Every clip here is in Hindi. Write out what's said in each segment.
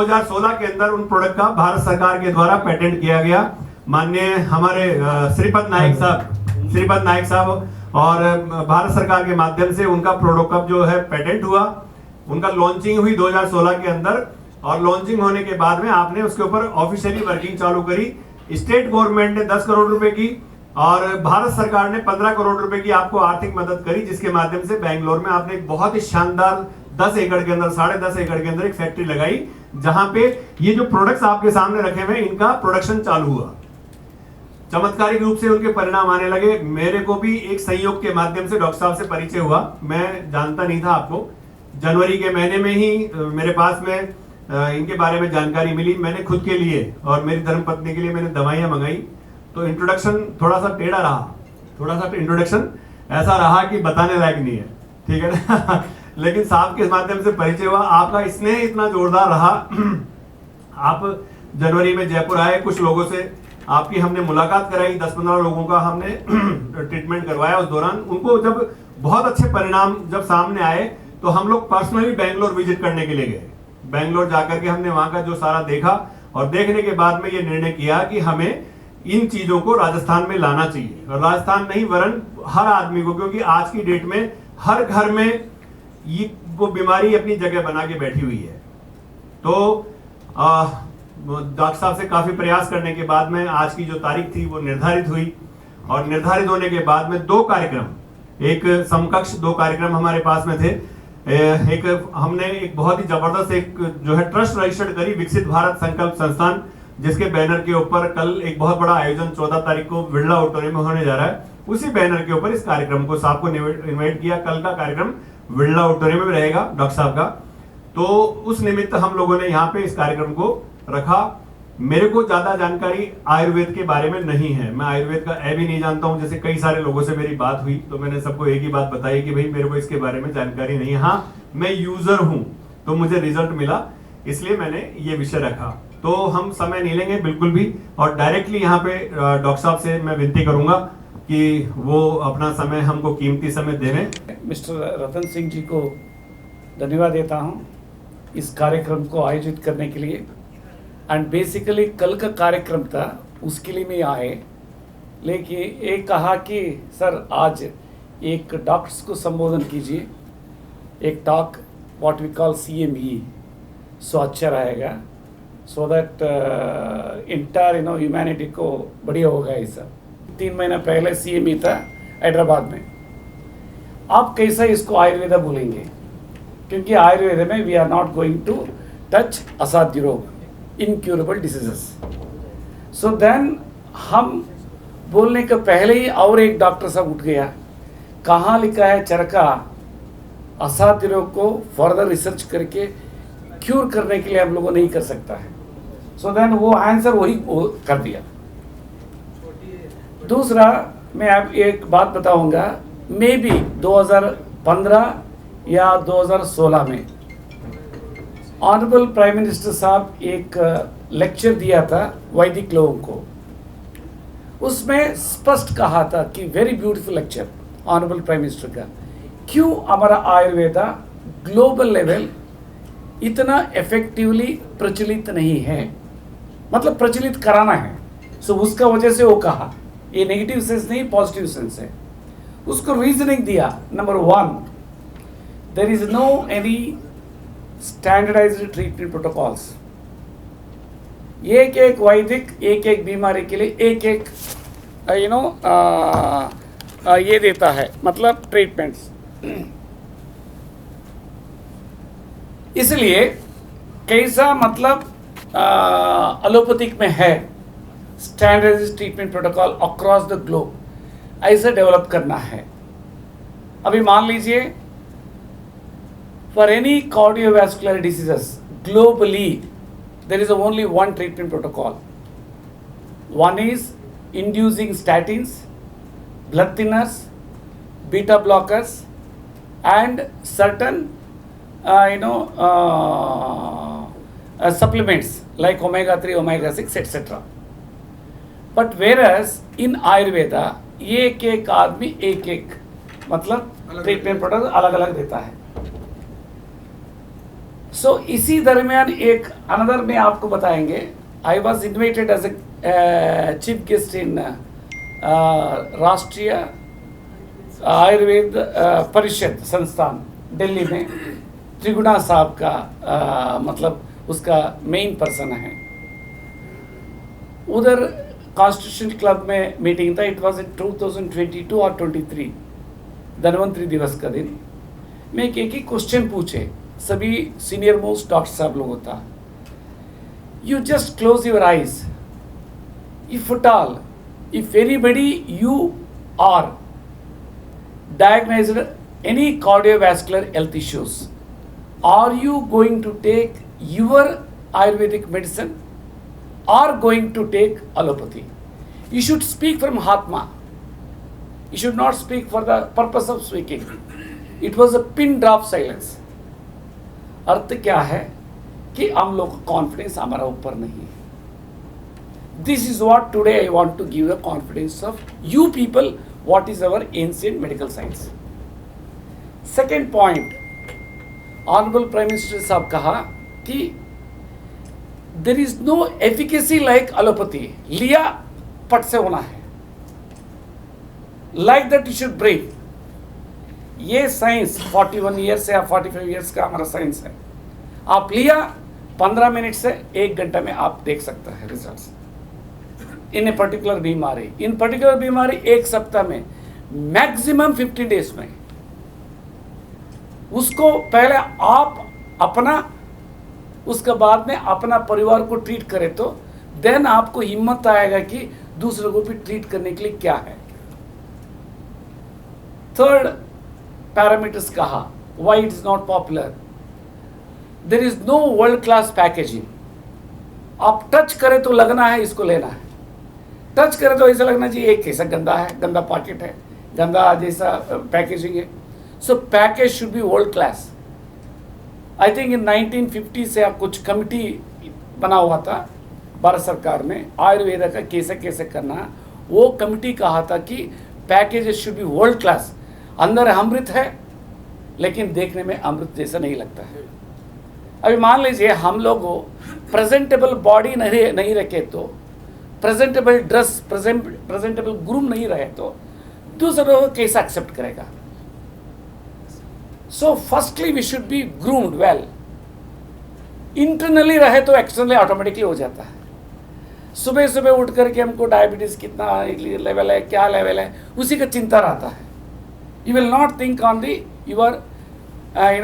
2016 के अंदर उन प्रोडक्ट का भारत सरकार के द्वारा पेटेंट किया गया। माननीय हमारे श्रीपद नाइक साहब और भारत सरकार के माध्यम से उनका प्रोडक्ट का जो है पेटेंट हुआ, उनका लॉन्चिंग हुई 2016 के अंदर। और लॉन्चिंग होने के बाद में आपने उसके ऊपर ऑफिशियली वर्किंग चालू करी। स्टेट गवर्नमेंट ने 10 करोड़ रुपए की और भारत सरकार ने 15 करोड़ रुपए की आपको आर्थिक मदद करी, जिसके माध्यम से बेंगलोर में आपने एक बहुत ही शानदार 10 एकड़ के अंदर 10.5 एकड़ के अंदर एक फैक्ट्री लगाई, जहां पे ये जो प्रोडक्ट्स आपके सामने रखे हुए इनका प्रोडक्शन चालू हुआ। चमत्कारिक रूप से उनके परिणाम आने लगे। मेरे को भी एक संयोग के माध्यम से डॉक्टर साहब से परिचय हुआ, मैं जानता नहीं था आपको। जनवरी के महीने में ही मेरे पास में इनके बारे में जानकारी मिली। मैंने खुद के लिए और मेरी धर्मपत्नी के लिए मैंने दवाइयां मंगाई। तो इंट्रोडक्शन थोड़ा सा टेढ़ा रहा, थोड़ा सा इंट्रोडक्शन ऐसा रहा कि बताने लायक नहीं है, ठीक है ना लेकिन साहब के माध्यम से परिचय हुआ। आपका स्नेह इतना जोरदार रहा। आप जनवरी में जयपुर आए, कुछ लोगों से आपकी हमने मुलाकात कराई, 10-15 लोगों का हमने ट्रीटमेंट करवाया। उस दौरान उनको जब बहुत अच्छे परिणाम जब सामने आए तो हम लोग पर्सनली बेंगलोर विजिट करने के लिए गए। बेंगलोर जाकर के हमने वहां का जो सारा देखा और देखने के बाद में ये निर्णय किया कि हमें इन चीजों को राजस्थान में लाना चाहिए। और राजस्थान नहीं वरन हर आदमी को, क्योंकि आज की डेट में हर घर में ये वो बीमारी अपनी जगह बना के बैठी हुई है। तो डॉक्टर साहब से काफी प्रयास करने के बाद में आज की जो तारीख थी वो निर्धारित हुई। और निर्धारित होने के बाद में 2 कार्यक्रम, एक समकक्ष 2 कार्यक्रम हमारे पास में थे। एक हमने एक बहुत ही जबरदस्त एक जो है ट्रस्ट रजिस्टर्ड करी, विकसित भारत संकल्प संस्थान, जिसके बैनर के ऊपर कल एक बहुत बड़ा आयोजन 14 तारीख को बिरला ऑडिटोरियम में होने जा रहा है। उसी बैनर के ऊपर इस कार्यक्रम को साहब को इन्वाइट किया। कल का कार्यक्रम बिरला ऑडिटोरियम में रहेगा डॉक्टर साहब का। तो उस निमित्त हम लोगों ने यहाँ पे इस कार्यक्रम को रखा। मेरे को ज्यादा जानकारी आयुर्वेद के बारे में नहीं है, मैं आयुर्वेद का भी नहीं जानता हूं। जैसे कई सारे लोगों से मेरी बात हुई तो मैंने सबको एक ही बात बताई कि भाई मेरे को इसके बारे में जानकारी नहीं है। हाँ, मैं यूजर हूं तो मुझे रिजल्ट मिला, इसलिए मैंने ये विषय रखा। तो हम समय नहीं लेंगे बिल्कुल भी, और डायरेक्टली यहाँ पे डॉक्टर साहब से मैं विनती करूंगा कि वो अपना समय हमको कीमती समय देवें। मिस्टर रतन सिंह जी को धन्यवाद देता हूँ इस कार्यक्रम को आयोजित करने के लिए। एंड बेसिकली कल का कार्यक्रम था, उसके लिए मैं आए, लेकिन एक कहा कि सर आज एक डॉक्टर्स को संबोधन कीजिए, एक talk what we call CME, so अच्छा रहेगा, सो दैट इंटायर ह्यूमैनिटी को बढ़िया होगा। ये सब 3 महीना पहले CME था हैदराबाद में। आप कैसा इसको आयुर्वेदा बोलेंगे, क्योंकि आयुर्वेद में we are not going to touch असाध्य रोग, इनक्यूरेबल डिसीजेस। सो देन हम बोलने के पहले ही और एक डॉक्टर साहब उठ गया, कहाँ लिखा है चरका असाध्य रोग को फर्दर रिसर्च करके क्यूर करने के लिए हम लोगों नहीं कर सकता है। सो देन वो आंसर वही कर दिया। दूसरा मैं आप एक बात बताऊंगा, मे बी 2015 या 2016 में ऑनरेबल प्राइम मिनिस्टर साहब एक लेक्चर दिया था वैदिक लोगों को। उसमें स्पष्ट कहा था कि very beautiful lecture honourable prime minister का, क्यों हमारा आयुर्वेदा ग्लोबल लेवल इतना इफेक्टिवली प्रचलित नहीं है, मतलब प्रचलित कराना है। सो उसका वजह से वो कहा, ये नेगेटिव सेंस नहीं पॉजिटिव सेंस है। उसको रीजनिंग दिया, number 1 there is no any standardized treatment protocols. एक एक वैदिक एक एक बीमारी के लिए एक एक ये देता है, मतलब ट्रीटमेंट्स। इसलिए कैसा मतलब एलोपैथिक में है standardized treatment protocol across the globe, ऐसे डेवलप करना है। अभी मान लीजिए for any cardiovascular diseases globally there is only one treatment protocol. One is inducing statins, blood thinners, beta blockers and certain supplements like omega 3, omega 6 etc. But whereas in Ayurveda एक एक आदमी एक एक मतलब ट्रीटमेंट प्रोटोकॉल अलग अलग देता है। सो इसी दरमियान एक अनदर में आपको बताएंगे, I was invited as a chief guest in Rashtriya Ayurveda परिषद संस्थान दिल्ली में। त्रिगुणा साहब का मतलब उसका मेन पर्सन है। उधर कॉन्स्टिट्यूशन क्लब में मीटिंग था। इट वाज इन 2022 और 23 धन्वंतरि दिवस का दिन। मैं एक ही क्वेश्चन पूछे सभी सीनियर मोस्ट डॉक्टर साहब लोगों था। You just close your eyes, if at all, if anybody you are diagnosed any cardiovascular health issues, are you going to take your Ayurvedic medicine or going to take allopathy? You should speak from Hatma. You should not speak for the purpose of speaking. It was a pin drop silence. अर्थ क्या है कि हम लोग का कॉन्फिडेंस हमारा ऊपर नहीं है। This is what today I want to give the confidence of you people what is our ancient medical science. Second point, Honorable Prime Minister साहब कहा कि there is no efficacy like allopathy. लिया पट से होना है, like that you should breathe. ये साइंस 41 ईयर्स या 45 ईयर्स का हमारा साइंस है। आप लिया 15 मिनट से 1 घंटा में आप देख सकते हैं रिजल्ट्स इन ए पर्टिकुलर बीमारी। इन पर्टिकुलर बीमारी 1 सप्ताह में, मैक्सिमम 15 डेज में। उसको पहले आप अपना, उसके बाद में अपना परिवार को ट्रीट करें तो देन आपको हिम्मत आएगा कि दूसरों को भी ट्रीट करने के लिए क्या है। थर्ड पैरामीटर्स कहा, why it is not popular. There is no world class packaging. आप टच करें तो लगना है इसको लेना है, टच करें तो ऐसा लगना चाहिए एक कैसा गंदा है, गंदा पैकेट है, गंदा जैसा पैकेजिंग है। So package should be world class. I think in 1950 से आप कुछ कमिटी बना हुआ था भारत सरकार में आयुर्वेदा का कैसे कैसे करना। वो कमिटी कहा था कि package should be world class. अंदर अमृत है लेकिन देखने में अमृत जैसा नहीं लगता है। अभी मान लीजिए हम लोग प्रेजेंटेबल बॉडी नहीं रखे तो, प्रेजेंटेबल ड्रेस, प्रेजेंटेबल ग्रूम नहीं रहे तो दूसरों को कैसा एक्सेप्ट करेगा। So firstly we should be groomed well. Internally रहे तो एक्सटर्नली ऑटोमेटिकली हो जाता है। सुबह सुबह उठ करके हमको डायबिटीज कितना लेवल है, क्या लेवल है, उसी का चिंता रहता है। You will not think on the your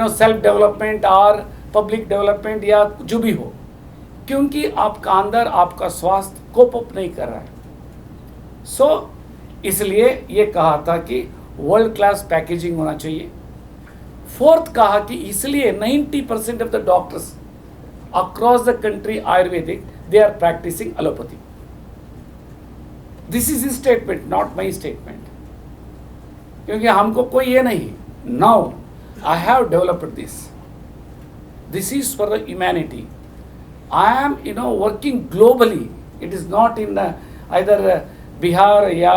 self development और पब्लिक डेवलपमेंट या जो भी हो, क्योंकि आपका अंदर आपका स्वास्थ्य कोप अप नहीं कर रहा है। सो इसलिए ये कहा था कि वर्ल्ड क्लास पैकेजिंग होना चाहिए। फोर्थ कहा कि इसलिए 90% of the doctors across the country Ayurvedic they are practising allopathy. This is his statement, not my statement, क्योंकि हमको कोई ये नहीं। Now I have developed this, this is for the humanity. I am working globally. It is not in either Bihar या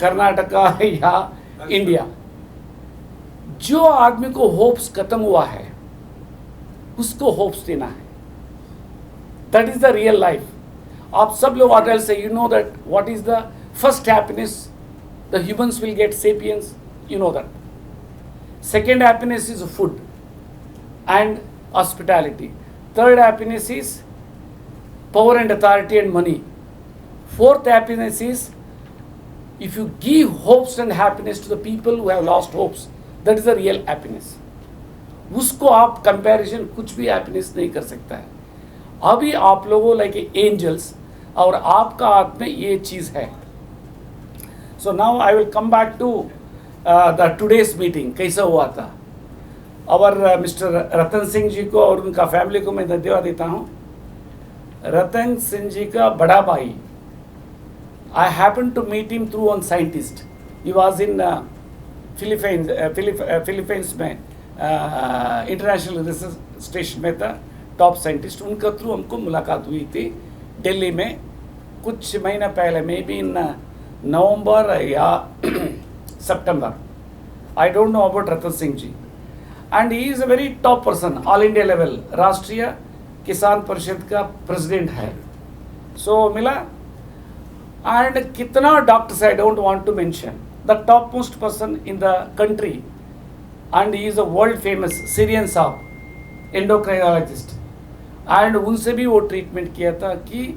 कर्नाटका या इंडिया। जो आदमी को होप्स खत्म हुआ है उसको होप्स देना है। That is the real life. आप सब लोग ऑर्डर से you know that what is the first happiness the humans will get, sapiens, you know that. Second happiness is food and hospitality. Third happiness is power and authority and money. Fourth happiness is if you give hopes and happiness to the people who have lost hopes, that is the real happiness. उसको आप कंपैरिजन कुछ भी हैप्पीनेस नहीं कर सकता है। अभी आप लोगों लाइक एंजल्स और आपका हाथ में ये चीज़ है। So now I will come back to the today's meeting कैसा हुआ था। और मिस्टर रतन सिंह जी को और उनका फैमिली को मैं धन्यवाद देता हूँ। रतन सिंह जी का बड़ा भाई, I happen to meet him through one scientist. He was in Philippines में इंटरनेशनल रिसर्च स्टेशन में था, टॉप साइंटिस्ट। उनका थ्रू हमको मुलाकात हुई थी दिल्ली में कुछ महीना पहले, मे बी इन नवंबर या सितंबर। I don't know about Ratan Singh ji. And he is a very top person, all India level, Rashtriya Kisan परिषद का प्रेसिडेंट है. सो मिला. एंड कितना doctors, I don't want to mention, the top most person in the country, and he is a world famous Syrian साहब, एंडोक्राइनोलॉजिस्ट. एंड उनसे भी वो ट्रीटमेंट किया था कि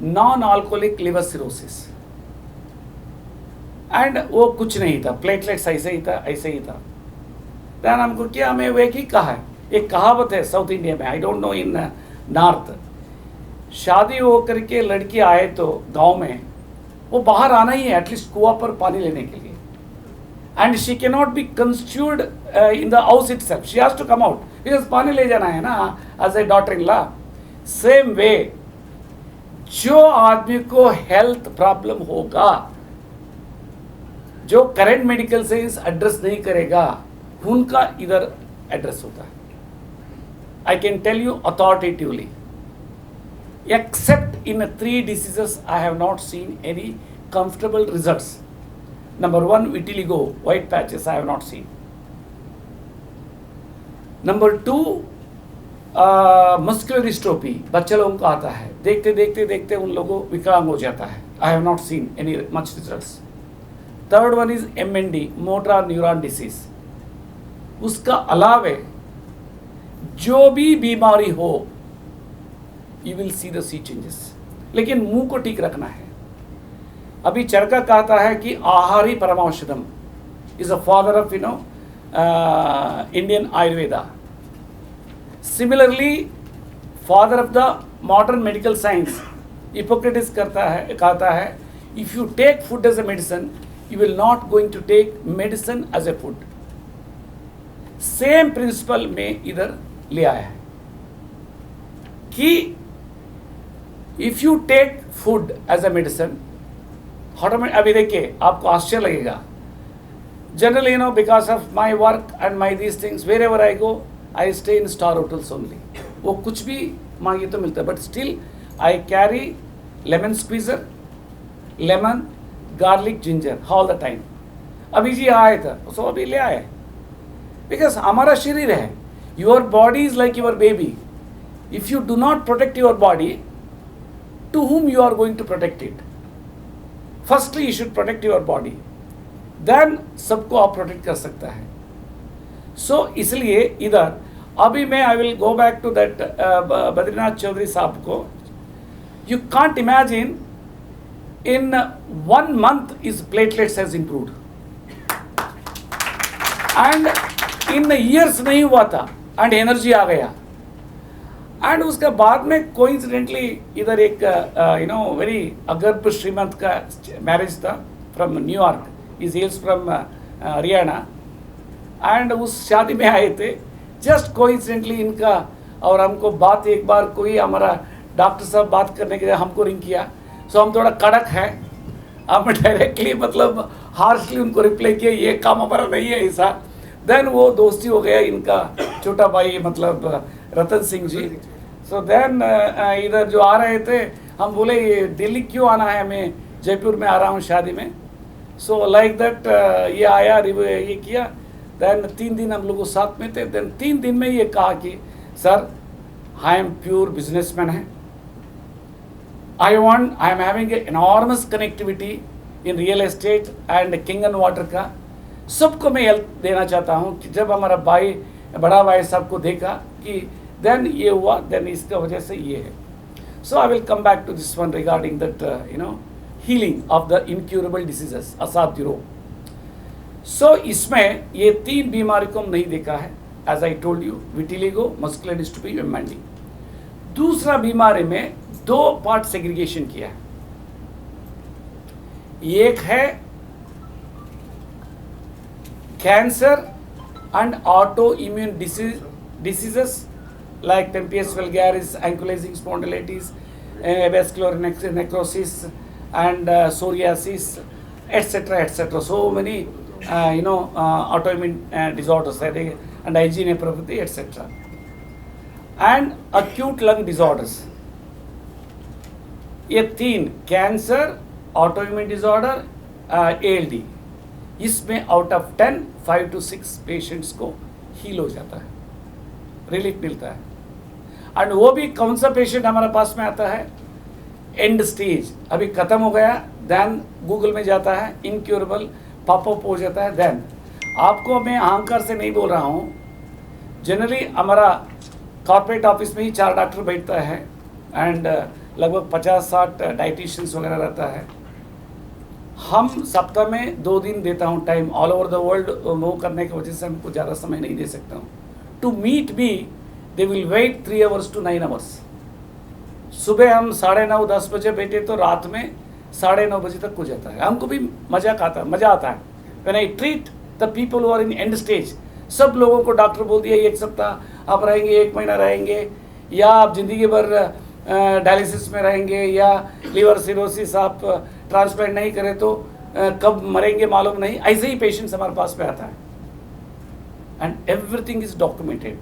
non alcoholic liver cirrhosis. And वो कुछ नहीं था, प्लेटलेट्स ऐसे ही था, ऐसे ही था. देन हमको क्या, हमें वे की कहा है, एक कहावत है साउथ इंडिया में, आई डोंट नो इन नॉर्थ. शादी हो करके लड़की आए तो गांव में वो बाहर आना ही है एटलीस्ट कुआं पर पानी लेने के लिए. And she can not be construed in the house itself, she has to come out because पानी ले जाना है ना as a daughter in law. Same way जो आदमी को हेल्थ प्रॉब्लम होगा, जो करंट मेडिकल साइंस एड्रेस नहीं करेगा, उनका इधर एड्रेस होता है. I can tell you authoritatively, except in 3 diseases I have not seen any comfortable results. Number 1, vitiligo, white patches, I have not seen. Number 2, muscular dystrophy, बच्चे लोगों को आता है, देखते देखते देखते उन लोगों को विकलांग हो जाता है. I have not seen any much results. Third one is MND, motor neuron disease. उसका अलावे जो भी बीमारी हो, you will see the sea changes. लेकिन मुंह को ठीक रखना है. अभी चरका कहता है कि आहारी परमाऔषधम is a father of Indian Ayurveda. Similarly, father of the modern medical science, Hippocrates कहता है if you take food as a medicine, you will not going to take medicine as a food. Same principle में इधर ले आया है कि if you take food as a medicine, automatic, अभी देखिए आपको आश्चर्य लगेगा, generally you know because of my work and my these things, wherever I go I stay in star hotels only. वो कुछ भी मांगे तो मिलता है, but still I carry lemon squeezer, lemon, garlic, ginger all the time. अभी जी आए था सो अभी ले आए, बिकॉज हमारा शरीर है, your body is like your baby. If you do not protect your body, to whom you are going to protect it? Firstly, you should protect your body. Then सबको आप प्रोटेक्ट कर सकता है. So इसलिए इधर अभी मैं I will go back to that Badrinath Chaudhary साहब को. You can't imagine in 1 month his platelets has improved. And in years नहीं हुआ था and energy आ गया. एंड उसके बाद में कोइंसिडेंटली इधर एक वेरी अगर्भ श्रीमंत का मैरिज था from New York, is हेल्स from Haryana. And उस शादी में आए थे जस्ट कोइंसिडेंटली इनका, और हमको बात एक बार कोई हमारा डॉक्टर साहब बात करने के लिए हमको रिंग किया. सो हम थोड़ा कड़क है, हम डायरेक्टली मतलब हार्शली उनको रिप्लाई किया, ये काम हमारा नहीं है ऐसा. देन वो दोस्ती हो गया इनका छोटा भाई मतलब रतन सिंह जी. सो देन इधर जो आ रहे थे, हम बोले ये दिल्ली क्यों आना है, मैं जयपुर में आ रहा हूँ शादी में. सो लाइक दैट ये आया, ये किया. देन 3 दिन हम लोग साथ में थे. देन 3 दिन में ये कहा कि sir I am pure businessman है, I am having enormous connectivity in real estate and king and water का. सबको मैं हेल्प देना चाहता हूँ कि जब हमारा भाई, बड़ा भाई साहब को देखा कि देन ये हुआ, देन इसका वजह से ये है. So I will come back to this one regarding that healing of the incurable diseases, असाध्य रोग. सो इसमें ये 3 बीमारी को हम नहीं देखा है, as I told you, vitiligo, muscular dystrophy, MND. दूसरा बीमारी में 2 पार्ट सेग्रीगेशन किया है. एक है cancer and autoimmune diseases like Pemphigus vulgaris, ankylosing spondylitis, vascular necrosis, and psoriasis, etc., etc. So many autoimmune disorders and IgA nephropathy, etc. And acute lung disorders. ये 3 कैंसर, autoimmune disorder, ALD, इसमें आउट ऑफ 10 5 to 6 पेशेंट्स को हील हो जाता है, रिलीफ मिलता है। एंड वो भी कौन सा पेशेंट हमारे पास में आता है, एंड स्टेज, अभी खत्म हो गया, देन गूगल में जाता है इनक्योरेबल, पॉपअप हो जाता है। देन आपको मैं अहंकार से नहीं बोल रहा हूँ, जनरली हमारा कॉर्पोरेट ऑफिस में ही 4 डॉक्टर बैठता है एंड लगभग 50-60 डाइटिशियंस वगैरह रहता है। हम सप्ताह में 2 दिन देता हूँ time, all over the world move करने की वजह से हमको ज़्यादा समय नहीं दे सकता हूँ। To meet be they will wait 3 hours to 9 hours। सुबह हम 9:30-10 बजे बैठे तो रात में 9:30 बजे तक हो जाता है। हमको भी मजा आता है। When I treat the people who are in end stage, सब लोगों को डॉक्टर बोल दिया 1 सप्ताह आप रहेंगे, 1 महीना रहेंगे, या आप जिंदगी भर डायलिसिस में रहेंगे, या लीवर सिरोसिस आप ट्रांसप्लांट नहीं करें तो कब मरेंगे मालूम नहीं। ऐसे ही पेशेंट्स हमारे पास में आता है एंड एवरीथिंग इज डॉक्यूमेंटेड।